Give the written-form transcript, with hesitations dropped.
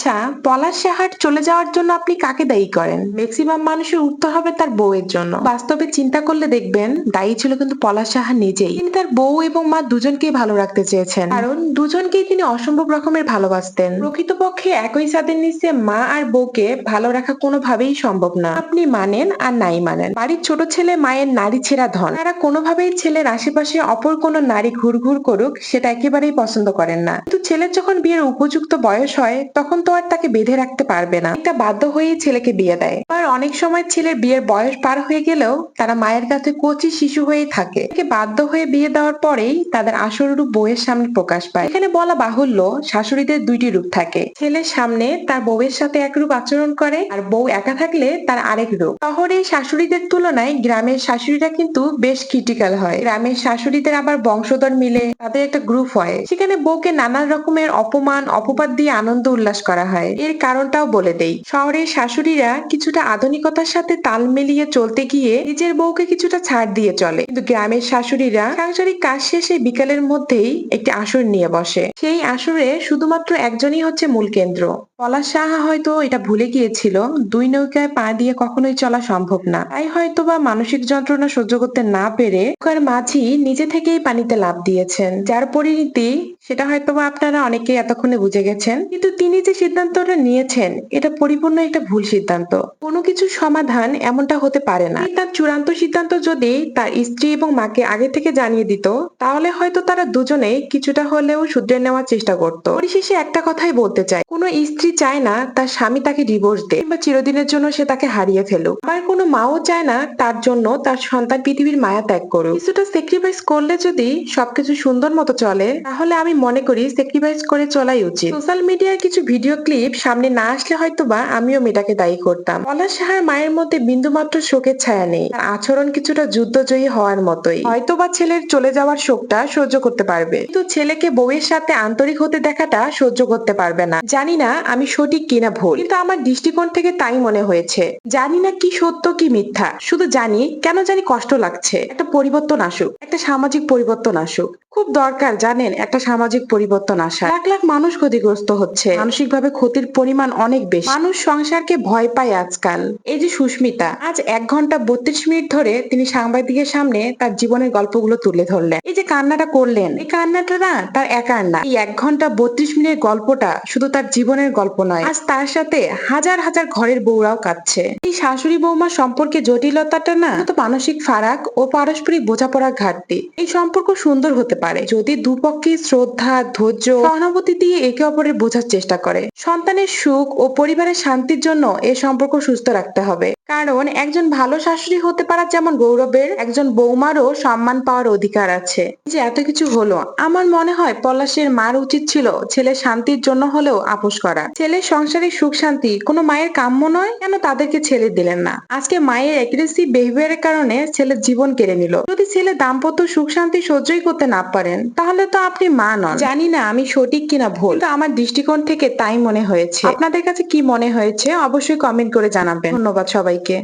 আচ্ছা, পলাশ সাহার চলে যাওয়ার জন্য আপনি কাকে দায়ী করেন? ম্যাক্সিমাম মানুষের উত্তর হবে তার বউয়ের জন্য। বাস্তবে চিন্তা করলে দেখবেন দায়ী ছিল কিন্তু পলাশ সাহা নিজেই। তিনি তার বউ এবং মা দুজনকেই ভালো রাখতে চেয়েছেন, কারণ দুজনকেই তিনি অসম্ভব রকমের ভালোবাসতেন। প্রকৃতপক্ষে একই ছাদের নিচে মা আর বউকে ভালো রাখা কোনোভাবেই সম্ভব না। আপনি মানেন আর নাই মানেন, বাড়ির ছোট ছেলে মায়ের নারী ছেঁড়া ধন। তারা কোনোভাবেই ছেলের আশেপাশে অপর কোনো নারী ঘুরঘুর করুক সেটা একেবারেই পছন্দ করেন না। কিন্তু ছেলের যখন বিয়ের উপযুক্ত বয়স হয় তখন তো আর তাকে বেঁধে রাখতে পারবে না, এটা বাধ্য হয়েই ছেলেকে বিয়ে দেয়। আর অনেক সময় ছেলের বিয়ের বয়স পার হয়ে গেলেও তারা মায়ের কাছে কচি শিশু হয়েই থাকে। তাকে বাধ্য হয়ে বিয়ে দেওয়ার পরেই তাদের আসল রূপ বউয়ের সামনে প্রকাশ পায়। এখানে বলা বাহুল্য, শাশুড়িদের দুইটি রূপ থাকে। ছেলের সামনে তার বউয়ের সাথে এক রূপ আচরণ করে, আর বউ একা থাকলে তার আরেক রূপ। শহরের শাশুড়িদের তুলনায় গ্রামের শাশুড়িরা কিন্তু বেশ ক্রিটিক্যাল হয়। গ্রামের শাশুড়িদের আবার বংশধর মিলে তাদের একটা গ্রুপ হয়, সেখানে বউকে নানান রকমের অপমান অপবাদ দিয়ে আনন্দ উল্লাস করা হয়। এর কারণটাও বলে দেই, শহরের শাশুড়িরা কিছুটা আধুনিকতার সাথে তাল মিলিয়ে চলতে গিয়ে নিজের বউকে কিছুটা ছাড় দিয়ে চলে, কিন্তু গ্রামের শাশুড়িরা সাংসারিক কাজ শেষে বিকালের মধ্যেই একটি আসর নিয়ে বসে। সেই আসরে শুধুমাত্র একজনই হচ্ছে মূল কেন্দ্র। পলাশ সাহা হয়তো এটা ভুলে গিয়েছিল, দুই নৌকায় পা দিয়ে কখনোই চলা সম্ভব না। তাই হয়তোবা মানসিক যন্ত্রণা সহ্য করতে না পেরে নৌকার মাঝি নিজে থেকেই পানিতে লাফ দিয়েছেন, যার পরিণতি সেটা হয়তোবা আপনারা অনেকেই এতক্ষণে বুঝে গেছেন। কিন্তু তিনি যে সিদ্ধান্তটা নিয়েছেন এটা পরিপূর্ণ একটা ভুল সিদ্ধান্ত। কোনো কিছুর সমাধান এমনটা হতে পারে না। তার চূড়ান্ত সিদ্ধান্ত যদি তার স্ত্রী এবং মাকে আগে থেকে জানিয়ে দিত, তাহলে হয়তো তারা দুজনেই কিছুটা হলেও শুধরে নেওয়ার চেষ্টা করত। পরিশেষে একটা কথাই বলতে চাই, কোনো স্ত্রী চায় না তার স্বামী তাকে ডিভোর্স দেয় কিংবা চিরদিনের জন্য সে তাকে হারিয়ে ফেলুক। আবার কোনো মাও চায় না তার জন্য তার সন্তান পৃথিবীর মায়া ত্যাগ করুক। কিছুটা স্যাক্রিফাইস করলে যদি সবকিছু সুন্দর মতো চলে, তাহলে আমি মনে করি স্যাক্রিফাইস করে চলাই উচিত। সোশ্যাল মিডিয়ার কিছু ভিডিও ক্লিপ সামনে না আসলে হয়তোবা আমিও মেয়েটাকে দায়ী করতাম। পলাশ সাহার মায়ের মধ্যে বিন্দুমাত্র শোকের ছায়া নেই, তার আচরণ কিছুটা যুদ্ধজয়ী হওয়ার মতোই। হয়তোবা ছেলের চলে যাওয়ার শোকটা সহ্য করতে পারবে, কিন্তু ছেলেকে বউয়ের সাথে আন্তরিক হতে দেখাটা সহ্য করতে পারবে না। জানি না আমি সঠিক কিনা ভুল, কিন্তু আমার দৃষ্টিকোণ থেকে তাই মনে হয়েছে। জানি না কি সত্য কি মিথ্যা, শুধু জানি কেন জানি কষ্ট লাগছে। একটা পরিবর্তন আসুক, একটা সামাজিক পরিবর্তন আসুক। খুব দরকার জানেন একটা সামাজিক পরিবর্তন আসা। লাখ লাখ মানুষ ক্ষতিগ্রস্ত হচ্ছে, মানসিকভাবে ক্ষতির পরিমাণ অনেক বেশি। মানুষ সংসারকে ভয় পায় আজকাল। এই যে সুস্মিতা, আজ 1 ঘন্টা 32 মিনিট ধরে তিনি সাংবাদিকের সামনে তার জীবনের গল্পগুলো তুলে ধরলেন। এই যে কান্নাটা করলেন, এই কান্নাটা না তার একার না। এই 1 ঘন্টা 32 মিনিটের গল্পটা শুধু তার জীবনের গল্প নয়, আজ তার সাথে হাজার হাজার ঘরের বউরাও কাঁদছে। এই শাশুড়ি বৌমা সম্পর্কে জটিলতাটা না শুধু মানসিক ফারাক ও পারস্পরিক বোঝাপড়ার ঘাটতি। এই সম্পর্ক সুন্দর হতে পারে যদি দুপক্ষই শ্রদ্ধা, ধৈর্য, সহানুভূতি দিয়ে একে অপরের বোঝার চেষ্টা করে। সন্তানের সুখ ও পরিবারের শান্তির জন্য এই সম্পর্ক সুস্থ রাখতে হবে, কারণ একজন ভালো শাশুড়ি হতে পারা যেমন গৌরবের, একজন বৌমারও সম্মান পাওয়ার অধিকার আছে। যে এত কিছু হলো, আমার মনে হয় পলাশের মার উচিত ছিল ছেলের শান্তির জন্য হলেও আপোষ করা। ছেলের সংসারিক সুখ শান্তি কোনো মায়ের কাম্য নয়, কেন তাদেরকে ছেলে দিলেন না? আজকে মায়ের অ্যাগ্রেসিভ বিহেভিয়ারের কারণে ছেলের জীবন কেড়ে নিল। যদি ছেলে দাম্পত্য সুখ শান্তি সহ্যই করতে না পারেন, তাহলে তো আপনি মা নন। জানি না আমি সঠিক কিনা ভুল, কিন্তু আমার দৃষ্টিকোণ থেকে তাই মনে হয়েছে। আপনাদের কাছে কি মনে হয়েছে অবশ্যই কমেন্ট করে জানাবেন। ধন্যবাদ সবাইকে।